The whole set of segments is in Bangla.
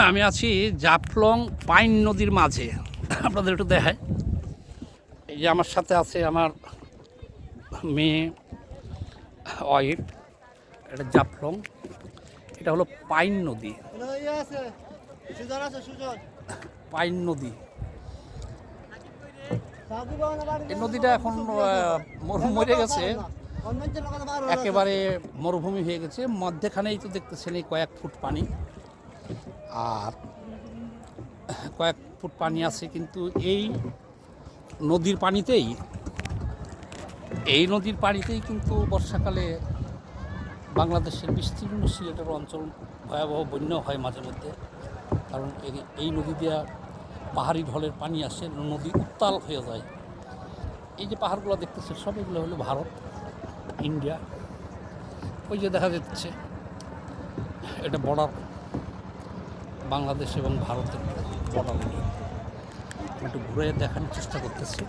আমি আছি জাফলং পাইন নদীর মাঝে। আপনাদের একটু দেখায়, এই যে আমার সাথে আছে আমার মেয়ে, ওয়াইফ। এটা জাফলং, এটা হলো পাইন নদী। পাইন নদী, এই নদীটা এখন মরে গেছে, একেবারে মরুভূমি হয়ে গেছে। মধ্যেখানেই তো দেখতেছেন এই কয়েক ফুট পানি, আর কয়েক ফুট পানি আছে। কিন্তু এই নদীর পানিতেই কিন্তু বর্ষাকালে বাংলাদেশের বিস্তীর্ণ সিলেটের অঞ্চল ভয়াবহ বন্যা হয় মাঝে মধ্যে। কারণ এই নদী দিয়া পাহাড়ি ঢলের পানি আসে, নদী উত্তাল হয়ে যায়। এই যে পাহাড়গুলো দেখতেছে সব এগুলো হলো ভারত, ইন্ডিয়া। ওই যে দেখা যাচ্ছে এটা বর্ডার, বাংলাদেশ এবং ভারতের বর্ডার। একটু ঘুরে দেখানোর চেষ্টা করতেছি।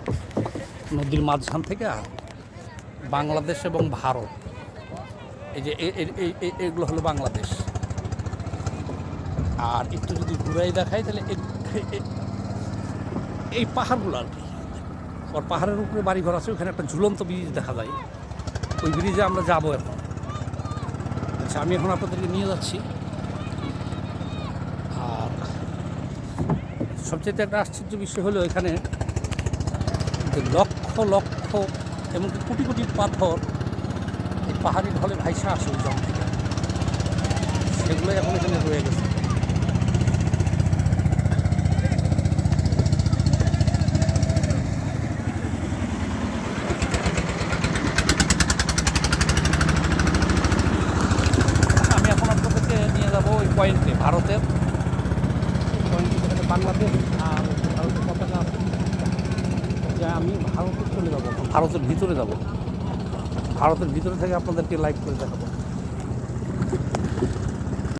নদীর মাঝখান থেকে বাংলাদেশ এবং ভারত, এই যে এগুলো হলো বাংলাদেশ। আর একটু যদি ঘুরাই দেখাই তাহলে এই পাহাড়গুলো আর কি, আর পাহাড়ের উপরে বাড়িঘর আছে। ওখানে একটা ঝুলন্ত ব্রিজ দেখা যায়, ওই ব্রিজে আমরা যাবো এখন। আচ্ছা, আমি এখন আপনাদেরকে নিয়ে যাচ্ছি। আর সবচেয়ে একটা আশ্চর্য বিষয় হলো এখানে লক্ষ লক্ষ এমনকি কোটি কোটি পাথর এই পাহাড়ি ঢলে ভাইসা আসে ওই জল থেকে, সেগুলোই এখন এখানে রয়ে গেছে। আমি এখন আপনাদেরকে নিয়ে যাবো ওই পয়েন্টে, ভারতের পয়েন্টে, যেখানে বাংলাদেশ আর ভারতের পতাকা আছে। যে আমি ভারতে চলে যাবো, ভারতের ভিতরে যাব, ভারতের ভিতরে থেকে আপনাদেরকে লাইভ করে দেখাবো।